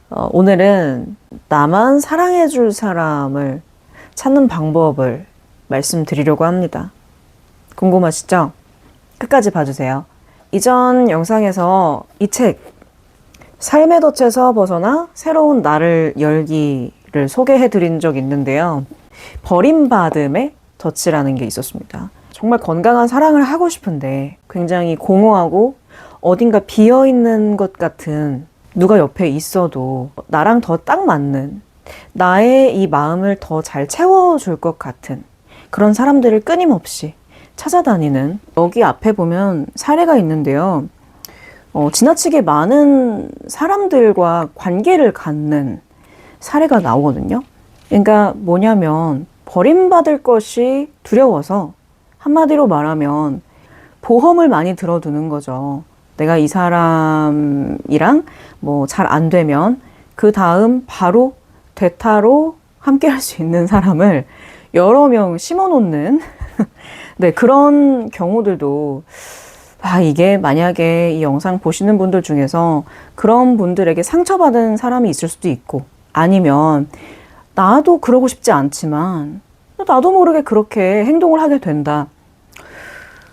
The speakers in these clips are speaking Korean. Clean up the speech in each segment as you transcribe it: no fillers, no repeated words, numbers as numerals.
오늘은 나만 사랑해줄 사람을 찾는 방법을 말씀드리려고 합니다. 궁금하시죠? 끝까지 봐주세요. 이전 영상에서 이 책, 삶의 덫에서 벗어나 새로운 나를 열기를 소개해드린 적 있는데요. 버림받음의 덫이라는 게 있었습니다. 정말 건강한 사랑을 하고 싶은데 굉장히 공허하고 어딘가 비어있는 것 같은 누가 옆에 있어도 나랑 더 딱 맞는, 나의 이 마음을 더 잘 채워줄 것 같은 그런 사람들을 끊임없이 찾아다니는, 여기 앞에 보면 사례가 있는데요. 지나치게 많은 사람들과 관계를 갖는 사례가 나오거든요. 그러니까 뭐냐면 버림받을 것이 두려워서, 한마디로 말하면 보험을 많이 들어두는 거죠. 내가 이 사람이랑 뭐 잘 안 되면 그 다음 바로 대타로 함께 할 수 있는 사람을 여러 명 심어 놓는 네, 그런 경우들도, 이게 만약에 이 영상 보시는 분들 중에서 그런 분들에게 상처받은 사람이 있을 수도 있고, 아니면 나도 그러고 싶지 않지만 나도 모르게 그렇게 행동을 하게 된다.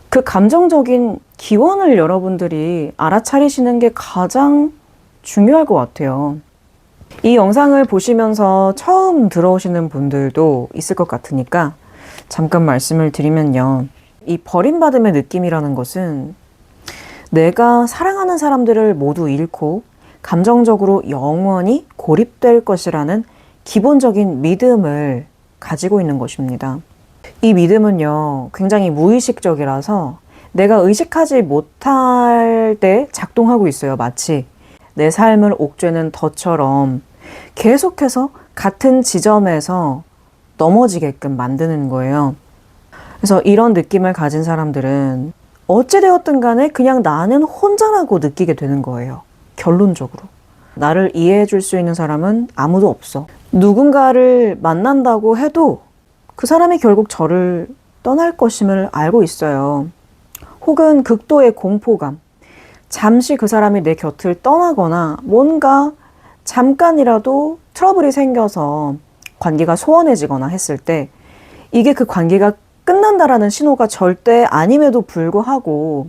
그 감정적인 기원을 여러분들이 알아차리시는 게 가장 중요할 것 같아요. 이 영상을 보시면서 처음 들어오시는 분들도 있을 것 같으니까 잠깐 말씀을 드리면요. 이 버림받음의 느낌이라는 것은 내가 사랑하는 사람들을 모두 잃고 감정적으로 영원히 고립될 것이라는 기본적인 믿음을 가지고 있는 것입니다. 이 믿음은요, 굉장히 무의식적이라서 내가 의식하지 못할 때 작동하고 있어요. 마치 내 삶을 옥죄는 덫처럼 계속해서 같은 지점에서 넘어지게끔 만드는 거예요. 그래서 이런 느낌을 가진 사람들은 어찌되었든 간에 그냥 나는 혼자라고 느끼게 되는 거예요. 결론적으로. 나를 이해해 줄 수 있는 사람은 아무도 없어. 누군가를 만난다고 해도 그 사람이 결국 저를 떠날 것임을 알고 있어요. 혹은 극도의 공포감. 잠시 그 사람이 내 곁을 떠나거나 뭔가 잠깐이라도 트러블이 생겨서 관계가 소원해지거나 했을 때 이게 그 관계가 끝난다라는 신호가 절대 아님에도 불구하고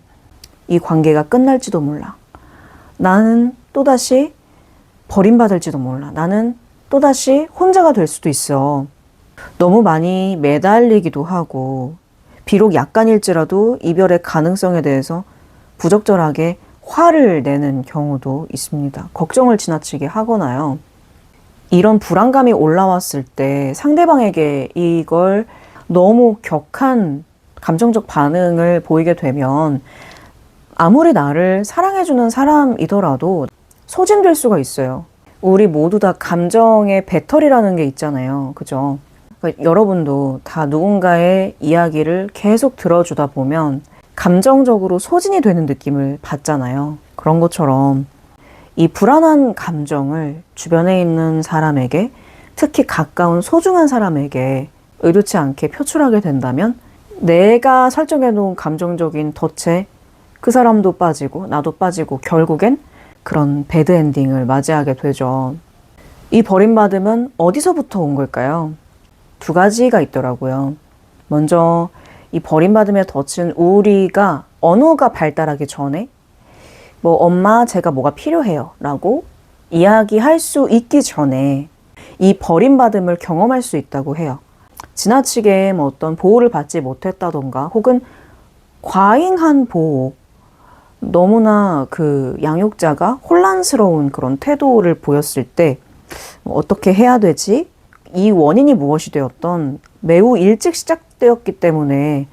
이 관계가 끝날지도 몰라. 나는 또다시 버림받을지도 몰라. 나는 또다시 혼자가 될 수도 있어. 너무 많이 매달리기도 하고, 비록 약간일지라도 이별의 가능성에 대해서 부적절하게 화를 내는 경우도 있습니다. 걱정을 지나치게 하거나요. 이런 불안감이 올라왔을 때 상대방에게 이걸 너무 격한 감정적 반응을 보이게 되면 아무리 나를 사랑해주는 사람이더라도 소진될 수가 있어요. 우리 모두 다 감정의 배터리라는 게 있잖아요. 그죠? 그러니까 여러분도 다 누군가의 이야기를 계속 들어주다 보면 감정적으로 소진이 되는 느낌을 받잖아요. 그런 것처럼 이 불안한 감정을 주변에 있는 사람에게, 특히 가까운 소중한 사람에게 의도치 않게 표출하게 된다면 내가 설정해 놓은 감정적인 덫에 그 사람도 빠지고 나도 빠지고 결국엔 그런 배드 엔딩을 맞이하게 되죠. 이 버림받음은 어디서부터 온 걸까요? 두 가지가 있더라고요. 먼저 이 버림받음의 덫은 우리가 언어가 발달하기 전에 뭐 엄마 제가 뭐가 필요해요 라고 이야기할 수 있기 전에 이 버림받음을 경험할 수 있다고 해요. 지나치게 뭐 어떤 보호를 받지 못했다던가 혹은 과잉한 보호, 너무나 그 양육자가 혼란스러운 그런 태도를 보였을 때 어떻게 해야 되지? 이 원인이 무엇이 되었던 매우 일찍 시작되었기 때문에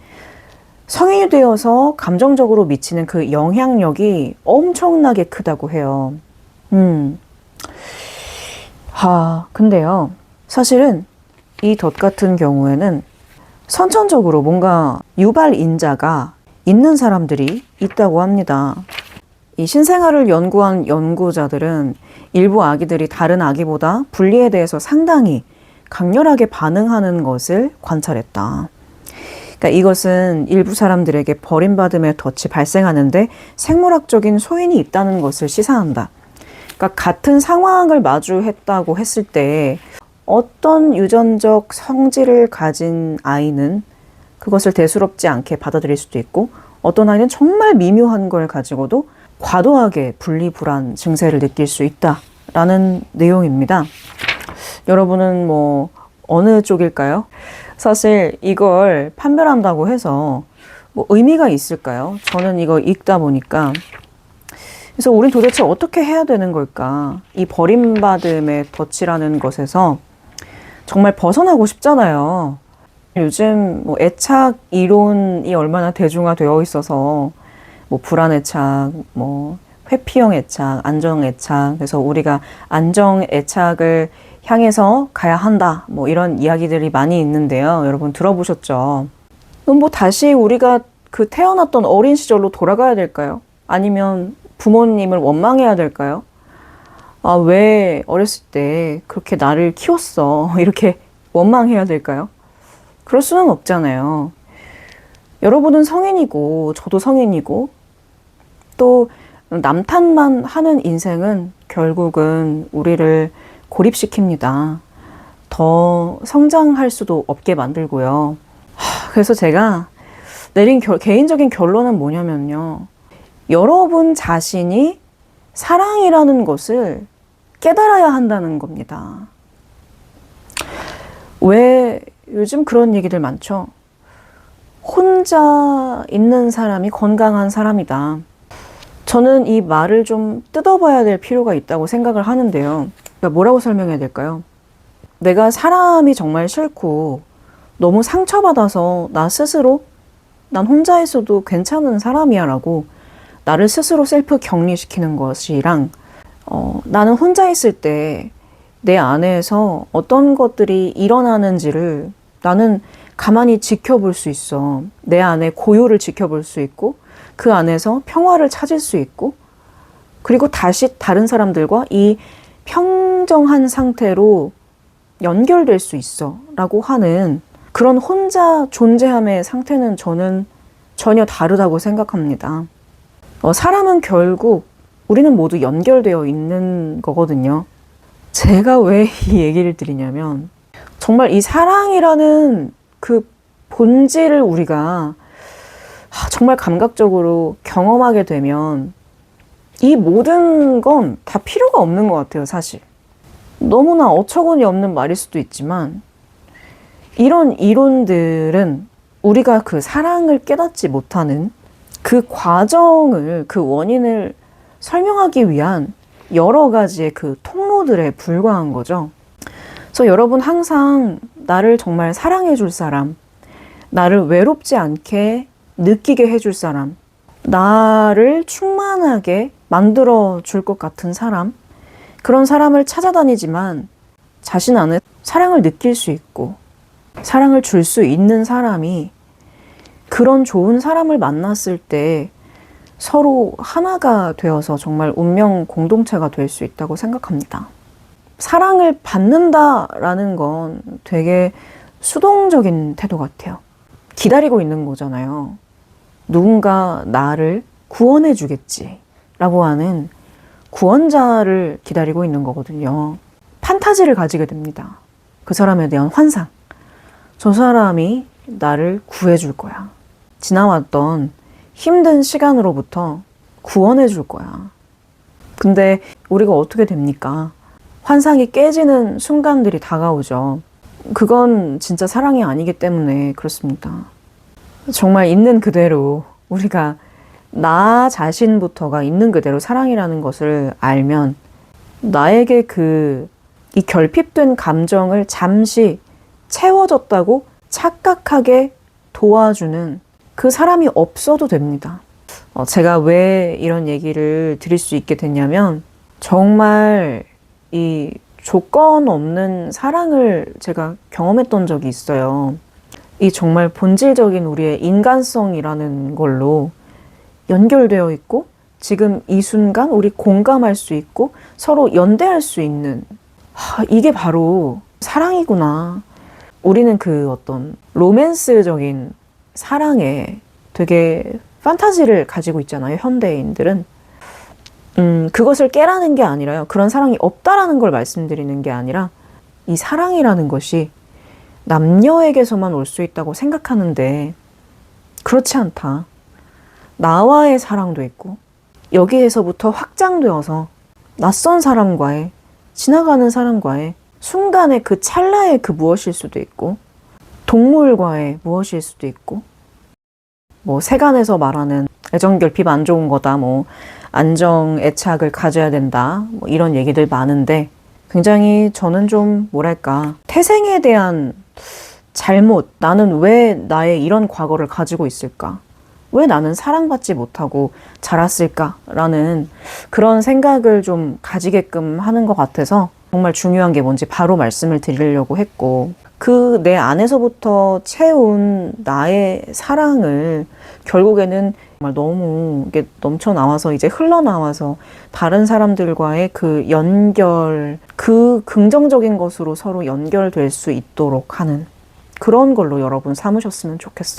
성인이 되어서 감정적으로 미치는 그 영향력이 엄청나게 크다고 해요. 근데요, 사실은 이 덫 같은 경우에는 선천적으로 뭔가 유발인자가 있는 사람들이 있다고 합니다. 이 신생아를 연구한 연구자들은 일부 아기들이 다른 아기보다 분리에 대해서 상당히 강렬하게 반응하는 것을 관찰했다. 그러니까 이것은 일부 사람들에게 버림받음의 덫이 발생하는데 생물학적인 소인이 있다는 것을 시사한다. 그러니까 같은 상황을 마주했다고 했을 때 어떤 유전적 성질을 가진 아이는 그것을 대수롭지 않게 받아들일 수도 있고, 어떤 아이는 정말 미묘한 걸 가지고도 과도하게 분리불안 증세를 느낄 수 있다라는 내용입니다. 여러분은 뭐 어느 쪽일까요? 사실 이걸 판별한다고 해서 뭐 의미가 있을까요? 저는 이거 읽다 보니까, 그래서 우린 도대체 어떻게 해야 되는 걸까? 이 버림받음의 덫이라는 것에서 정말 벗어나고 싶잖아요. 요즘 뭐 애착 이론이 얼마나 대중화되어 있어서 뭐 불안애착, 뭐 회피형 애착, 안정 애착, 그래서 우리가 안정 애착을 향해서 가야 한다, 뭐 이런 이야기들이 많이 있는데요. 여러분 들어보셨죠? 그럼 뭐 다시 우리가 그 태어났던 어린 시절로 돌아가야 될까요? 아니면 부모님을 원망해야 될까요? 아, 왜 어렸을 때 그렇게 나를 키웠어? 이렇게 원망해야 될까요? 그럴 수는 없잖아요. 여러분은 성인이고 저도 성인이고, 또 남 탓만 하는 인생은 결국은 우리를 고립시킵니다. 더 성장할 수도 없게 만들고요. 그래서 제가 내린 개인적인 결론은 뭐냐면요. 여러분 자신이 사랑이라는 것을 깨달아야 한다는 겁니다. 왜 요즘 그런 얘기들 많죠? 혼자 있는 사람이 건강한 사람이다. 저는 이 말을 좀 뜯어봐야 될 필요가 있다고 생각을 하는데요. 그러니까 뭐라고 설명해야 될까요? 내가 사람이 정말 싫고 너무 상처받아서 나 스스로 난 혼자 있어도 괜찮은 사람이야 라고 나를 스스로 셀프 격리시키는 것이랑, 나는 혼자 있을 때 내 안에서 어떤 것들이 일어나는지를 나는 가만히 지켜볼 수 있어. 내 안에 고요를 지켜볼 수 있고, 그 안에서 평화를 찾을 수 있고, 그리고 다시 다른 사람들과 이 평정한 상태로 연결될 수 있어 라고 하는 그런 혼자 존재함의 상태는 저는 전혀 다르다고 생각합니다. 사람은 결국 우리는 모두 연결되어 있는 거거든요. 제가 왜 이 얘기를 드리냐면, 정말 이 사랑이라는 그 본질을 우리가 정말 감각적으로 경험하게 되면 이 모든 건 다 필요가 없는 것 같아요, 사실. 너무나 어처구니 없는 말일 수도 있지만, 이런 이론들은 우리가 그 사랑을 깨닫지 못하는 그 과정을, 그 원인을 설명하기 위한 여러 가지의 그 통로들에 불과한 거죠. 그래서 여러분 항상 나를 정말 사랑해 줄 사람, 나를 외롭지 않게 느끼게 해줄 사람, 나를 충만하게 만들어 줄 것 같은 사람, 그런 사람을 찾아다니지만 자신 안에 사랑을 느낄 수 있고 사랑을 줄 수 있는 사람이, 그런 좋은 사람을 만났을 때 서로 하나가 되어서 정말 운명 공동체가 될 수 있다고 생각합니다. 사랑을 받는다라는 건 되게 수동적인 태도 같아요. 기다리고 있는 거잖아요. 누군가 나를 구원해 주겠지 라고 하는 구원자를 기다리고 있는 거거든요. 판타지를 가지게 됩니다. 그 사람에 대한 환상. 저 사람이 나를 구해 줄 거야. 지나왔던 힘든 시간으로부터 구원해 줄 거야. 근데 우리가 어떻게 됩니까? 환상이 깨지는 순간들이 다가오죠. 그건 진짜 사랑이 아니기 때문에 그렇습니다. 정말 있는 그대로 우리가 나 자신부터가 있는 그대로 사랑이라는 것을 알면, 나에게 이 결핍된 감정을 잠시 채워졌다고 착각하게 도와주는 그 사람이 없어도 됩니다. 제가 왜 이런 얘기를 드릴 수 있게 됐냐면, 정말 이 조건 없는 사랑을 제가 경험했던 적이 있어요. 이 정말 본질적인 우리의 인간성이라는 걸로 연결되어 있고, 지금 이 순간 우리 공감할 수 있고 서로 연대할 수 있는, 이게 바로 사랑이구나. 우리는 그 어떤 로맨스적인 사랑에 되게 판타지를 가지고 있잖아요, 현대인들은. 그것을 깨라는 게 아니라요. 그런 사랑이 없다라는 걸 말씀드리는 게 아니라 이 사랑이라는 것이 남녀에게서만 올 수 있다고 생각하는데 그렇지 않다. 나와의 사랑도 있고 여기에서부터 확장되어서 낯선 사람과의, 지나가는 사람과의 순간의 그 찰나의 그 무엇일 수도 있고 동물과의 무엇일 수도 있고 뭐 세간에서 말하는 애정 결핍 안 좋은 거다, 뭐 안정 애착을 가져야 된다, 뭐 이런 얘기들 많은데 굉장히 저는 좀 뭐랄까 태생에 대한 잘못, 나는 왜 나의 이런 과거를 가지고 있을까? 왜 나는 사랑받지 못하고 자랐을까라는 그런 생각을 좀 가지게끔 하는 것 같아서 정말 중요한 게 뭔지 바로 말씀을 드리려고 했고, 그 내 안에서부터 채운 나의 사랑을 결국에는 정말 너무 이게 넘쳐나와서 이제 흘러나와서 다른 사람들과의 그 연결, 그 긍정적인 것으로 서로 연결될 수 있도록 하는 그런 걸로 여러분 삼으셨으면 좋겠어요.